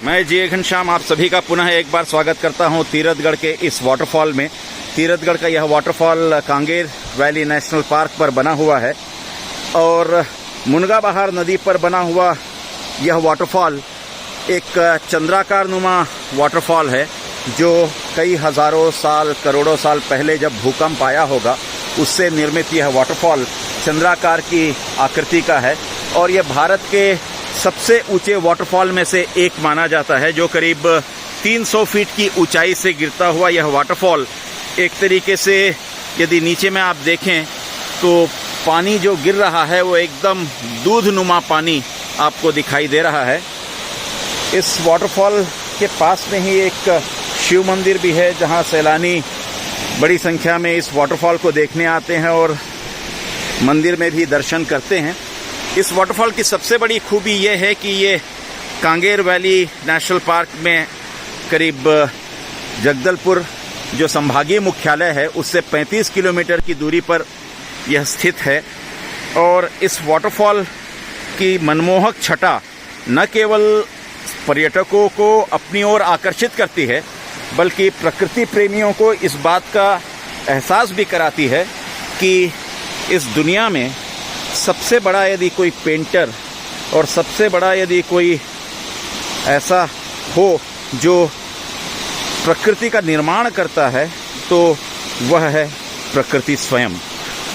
मैं जी घनश्याम आप सभी का पुनः एक बार स्वागत करता हूं तीरथगढ़ के इस वाटरफॉल में। तीरथगढ़ का यह waterfall Kanger valley national park पर बना हुआ है और मुनगाबहार नदी पर बना हुआ यह वाटरफॉल एक चंद्राकार नुमा वाटरफॉल है जो कई हजारों साल करोड़ों साल पहले जब भूकंप आया होगा उससे निर्मित यह वाटरफॉल चंद्राकार की आकृति का है और यह भारत के सबसे ऊंचे वाटरफॉल में से एक माना जाता है, जो करीब 300 फीट की ऊंचाई से गिरता हुआ यह वाटरफॉल एक तरीके से यदि नीचे में आप देखें तो पानी जो गिर रहा है वो एकदम दूधनुमा पानी आपको दिखाई दे रहा है। इस वाटरफॉल के पास में ही एक शिव मंदिर भी है जहां सैलानी बड़ी संख्या में इस वाटरफॉल को देखने आते हैं और मंदिर में भी दर्शन करते हैं। इस वाटरफॉल की सबसे बड़ी खूबी यह है कि ये कांगेर वैली नेशनल पार्क में करीब जगदलपुर जो संभागीय मुख्यालय है उससे 35 किलोमीटर की दूरी पर यह स्थित है और इस वाटरफॉल की मनमोहक छटा न केवल पर्यटकों को अपनी ओर आकर्षित करती है बल्कि प्रकृति प्रेमियों को इस बात का एहसास भी कराती है कि इस दुनिया में सबसे बड़ा यदि कोई पेंटर और सबसे बड़ा यदि कोई ऐसा हो जो प्रकृति का निर्माण करता है तो वह है प्रकृति स्वयं।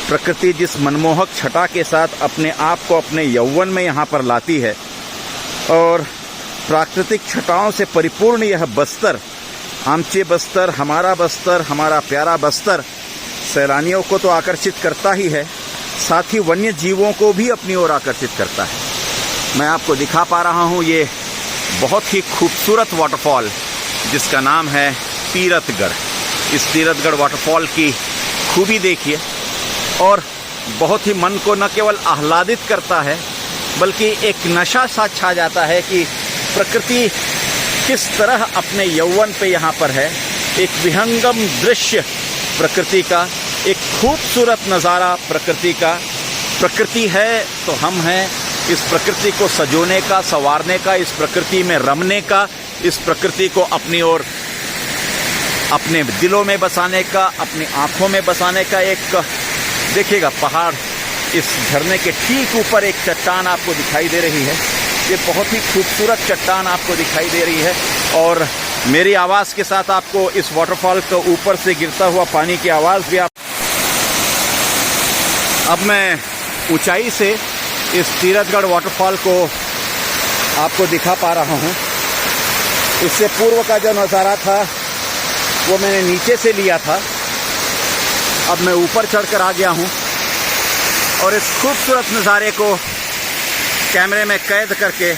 प्रकृति जिस मनमोहक छटा के साथ अपने आप को अपने यौवन में यहाँ पर लाती है और प्राकृतिक छटाओं से परिपूर्ण यह बस्तर, आमचे बस्तर, हमारा प्यारा बस्तर सैलानियों को तो आकर्षित करता ही है, साथ ही वन्य जीवों को भी अपनी ओर आकर्षित करता है। मैं आपको दिखा पा रहा हूँ ये बहुत ही खूबसूरत वाटरफॉल जिसका नाम है तीरथगढ़। इस तीरथगढ़ वाटरफॉल की खूबी देखिए और बहुत ही मन को न केवल आह्लादित करता है बल्कि एक नशा सा छा जाता है कि प्रकृति किस तरह अपने यौवन पे यहाँ पर है। एक विहंगम दृश्य प्रकृति का, एक खूबसूरत नज़ारा प्रकृति का। प्रकृति है तो हम हैं। इस प्रकृति को सजोने का, संवारने का, इस प्रकृति में रमने का, इस प्रकृति को अपनी ओर अपने दिलों में बसाने का, अपनी आँखों में बसाने का एक देखिएगा पहाड़, इस झरने के ठीक ऊपर एक चट्टान आपको दिखाई दे रही है। ये बहुत ही खूबसूरत चट्टान आपको दिखाई दे रही है और मेरी आवाज़ के साथ आपको इस वाटरफॉल के ऊपर से गिरता हुआ पानी की आवाज़ भी अब मैं ऊंचाई से इस तीरथगढ़ वाटरफॉल को आपको दिखा पा रहा हूँ। इससे पूर्व का जो नज़ारा था वो मैंने नीचे से लिया था, अब मैं ऊपर चढ़कर आ गया हूँ और इस खूबसूरत नज़ारे को कैमरे में कैद करके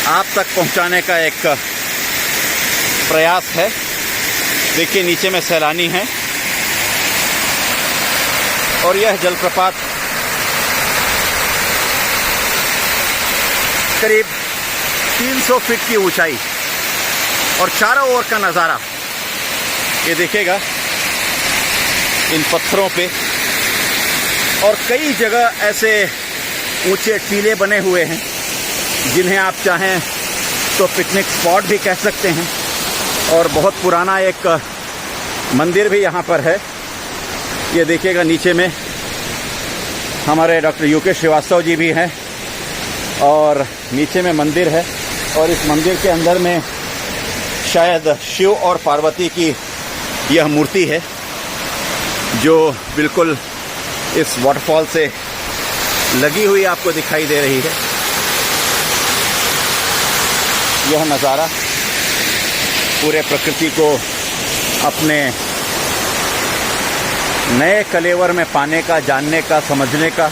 आप तक पहुंचाने का एक प्रयास है। देखिए नीचे में सैलानी हैं और यह जलप्रपात करीब 300 फीट की ऊंचाई और चारों ओर का नज़ारा ये देखिएगा इन पत्थरों पे और कई जगह ऐसे ऊंचे टीले बने हुए हैं जिन्हें आप चाहें तो पिकनिक स्पॉट भी कह सकते हैं और बहुत पुराना एक मंदिर भी यहाँ पर है। ये देखिएगा नीचे में हमारे डॉक्टर यूके श्रीवास्तव जी भी हैं और नीचे में मंदिर है और इस मंदिर के अंदर में शायद शिव और पार्वती की यह मूर्ति है जो बिल्कुल इस वाटरफॉल से लगी हुई आपको दिखाई दे रही है। यह नज़ारा पूरे प्रकृति को अपने नए कलेवर में पाने का, जानने का, समझने का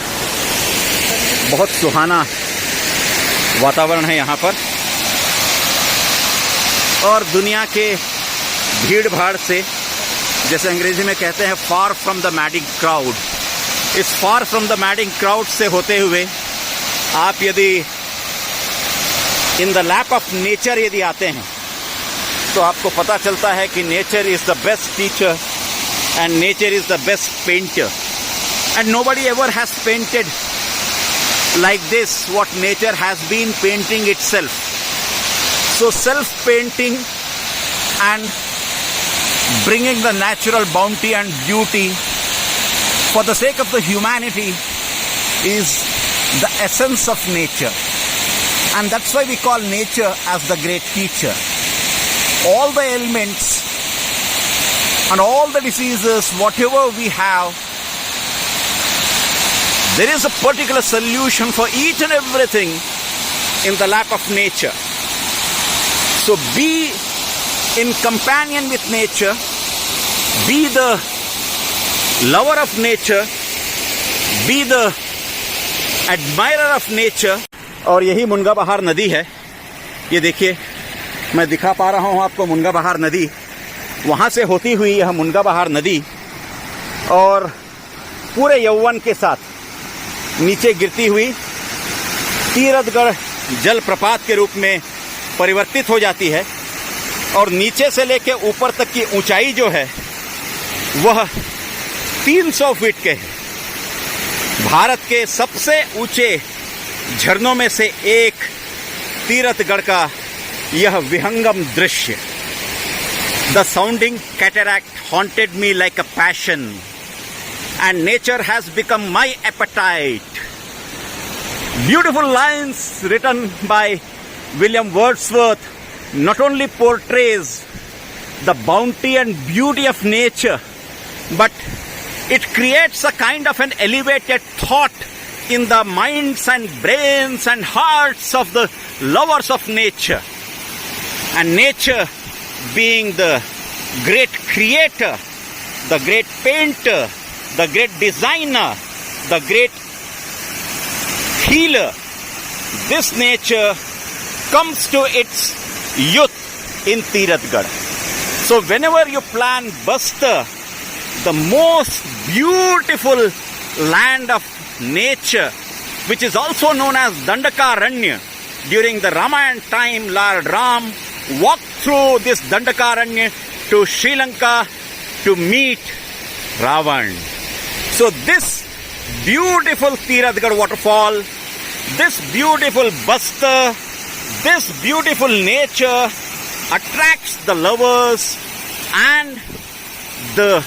बहुत सुहाना वातावरण है यहाँ पर और दुनिया के भीड़ भाड़ से, जैसे अंग्रेजी में कहते हैं far from the madding crowd, इस far from the madding crowd से होते हुए आप यदि in the lap of nature यदि आते हैं तो आपको पता चलता है कि nature is the best teacher and nature is the best painter and nobody ever has painted like this what nature has been painting itself. So self-painting and bringing the natural bounty and beauty for the sake of the humanity is the essence of nature. And that's why we call nature as the great teacher. All the ailments and all the diseases, whatever we have, there is a particular solution for each and everything in the lap of nature. So be in companion with nature, be the lover of nature, be the admirer of nature. और यही मुनगा बहार नदी है. ये देखिए, मैं दिखा पा रहा हूँ आपको मुनगा बहार नदी. वहाँ से होती हुई यह मुनगा बहार नदी और पूरे यौवन के साथ नीचे गिरती हुई तीरथगढ़ जलप्रपात के रूप में परिवर्तित हो जाती है. और नीचे से लेकर ऊपर तक की ऊंचाई जो है वह 300 फीट के है. भारत के सबसे ऊंचे झरनों में से एक तीरथगढ़ का यह विहंगम दृश्य. The sounding cataract haunted me like a passion, and nature has become my appetite. Beautiful lines written by William Wordsworth not only portrays the bounty and beauty of nature, but it creates a kind of an elevated thought in the minds and brains and hearts of the lovers of nature. And nature being the great creator, the great painter, the great designer, the great healer, this nature comes to its youth in Tirathgarh. So whenever you plan Bastar, the most beautiful land of nature, which is also known as Dandakaranya, during the Ramayana time, Lord Ram walked through this Dandakaranya to Sri Lanka to meet Ravan. So this beautiful Tirathgarh waterfall, this beautiful Bastar, this beautiful nature attracts the lovers and the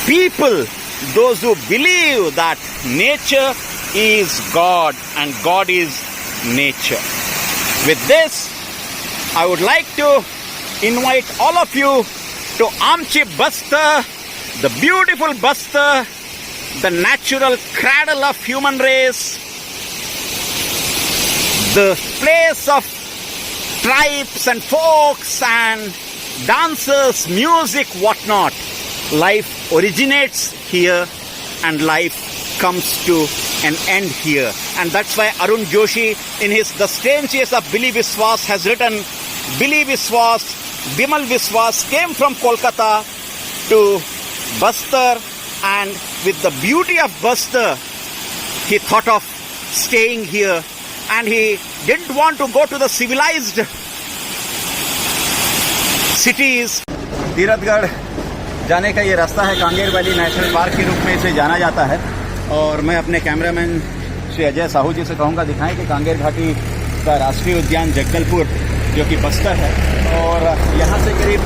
people, those who believe that nature is God and God is nature. With this, I would like to invite all of you to Amchi Bastar, the beautiful Bastar, the natural cradle of human race, the place of tribes and folks and dancers, music, whatnot. Life originates here and life comes to an end here. And that's why Arun Joshi in his The Strange Years of Billy Biswas has written, Billy Biswas, Bimal Biswas came from Kolkata to Bastar, and with the beauty of Bastar, he thought of staying here, and he didn't want to go to the civilized cities. Tirathgarh जाने का ये रास्ता है, Kanger valley national park के रूप में इसे जाना जाता है. और मैं अपने कैमरामैन श्री अजय साहू जी से कहूँगा दिखाएं कि कांगेर घाटी का राष्ट्रीय उद्यान जगदलपुर जो कि बस्तर है, और यहाँ से करीब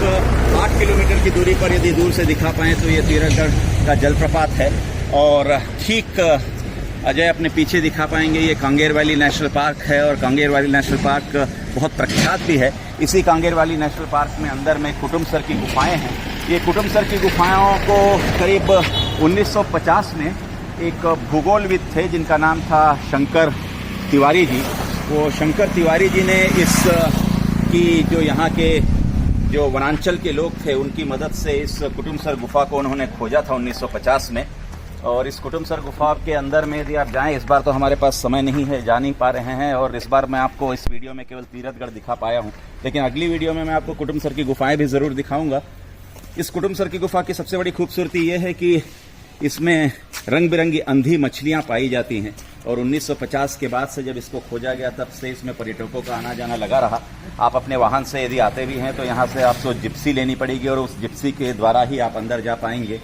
8 किलोमीटर की दूरी पर यदि दूर से दिखा पाएँ तो ये तीरथगढ़ का जलप्रपात है. और ठीक अजय अपने पीछे दिखा पाएंगे ये कांगेर वैली नेशनल पार्क है, और कांगेर वैली नेशनल पार्क बहुत प्रख्यात भी है. इसी कांगेर वैली नेशनल पार्क में अंदर में कुटुमसर की गुफाएं हैं. ये कुटुमसर की गुफाओं को करीब 1950 में एक भूगोलविद थे जिनका नाम था शंकर तिवारी जी. वो शंकर तिवारी जी ने इस की जो यहाँ के जो वनांचल के लोग थे उनकी मदद से इस कुटुमसर गुफा को उन्होंने खोजा था 1950 में. और इस कुटुमसर गुफा के अंदर में यदि आप जाएं, इस बार तो हमारे पास समय नहीं है, जा नहीं पा रहे हैं, और इस बार मैं आपको इस वीडियो में केवल तीरथगढ़ दिखा पाया हूं, लेकिन अगली वीडियो में मैं आपको कुटुमसर की गुफाएं भी ज़रूर दिखाऊंगा. इस कुटुमसर की गुफा की सबसे बड़ी खूबसूरती ये है कि इसमें रंग बिरंगी अंधी मछलियां पाई जाती हैं, और 1950 के बाद से जब इसको खोजा गया तब से इसमें पर्यटकों का आना जाना लगा रहा. आप अपने वाहन से यदि आते भी हैं तो यहाँ से आपको जिप्सी लेनी पड़ेगी, और उस जिप्सी के द्वारा ही आप अंदर जा पाएंगे.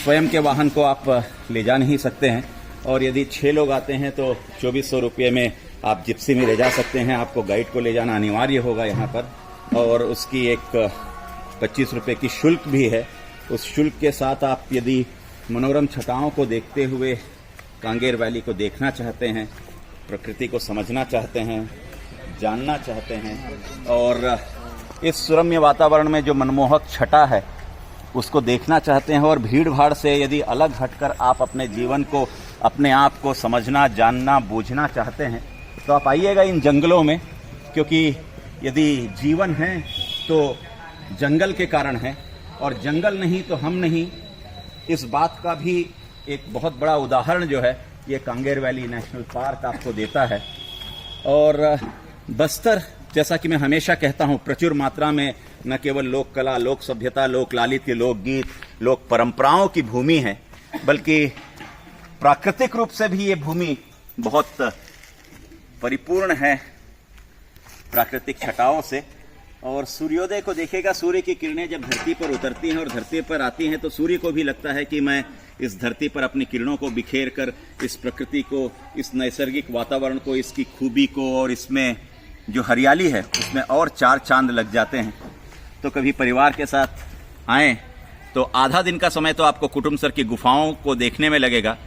स्वयं के वाहन को आप ले जा नहीं सकते हैं, और यदि 6 लोग आते हैं तो 2400 रुपये में आप जिप्सी में ले जा सकते हैं, आपको गाइड को ले जाना अनिवार्य होगा यहाँ पर, और उसकी एक 25 रुपये की शुल्क भी है। उस शुल्क के साथ आप यदि मनोरम छटाओं को देखते हुए कांगेर वैली को देखना चाहते हैं, प्रकृति को समझना चाहते हैं, जानना चाहते हैं, और इस सुरम्य वातावरण में जो मनमोहक छटा है उसको देखना चाहते हैं, और भीड़ भाड़ से यदि अलग हटकर आप अपने जीवन को, अपने आप को समझना, जानना, बूझना चाहते हैं, तो आप आइएगा इन जंगलों में। क्योंकि यदि जीवन है तो जंगल के कारण है, और जंगल नहीं तो हम नहीं। इस बात का भी एक बहुत बड़ा उदाहरण जो है ये कांगेर वैली नेशनल पार्क आपको देता है। और बस्तर, जैसा कि मैं हमेशा कहता हूँ, प्रचुर मात्रा में न केवल लोक कला, लोक सभ्यता, लोक लालित्य, लोकगीत, लोक परंपराओं की भूमि है, बल्कि प्राकृतिक रूप से भी ये भूमि बहुत परिपूर्ण है प्राकृतिक छटाओं से। और सूर्योदय को देखेगा, सूर्य की किरणें जब धरती पर उतरती हैं और धरती पर आती हैं तो सूर्य को भी लगता है कि मैं इस धरती पर अपनी किरणों को बिखेर कर इस प्रकृति को, इस नैसर्गिक वातावरण को, इसकी खूबी को, और इसमें जो हरियाली है उसमें और चार चांद लग जाते हैं। तो कभी परिवार के साथ आएँ तो आधा दिन का समय तो आपको कुटुम्बसर की गुफाओं को देखने में लगेगा,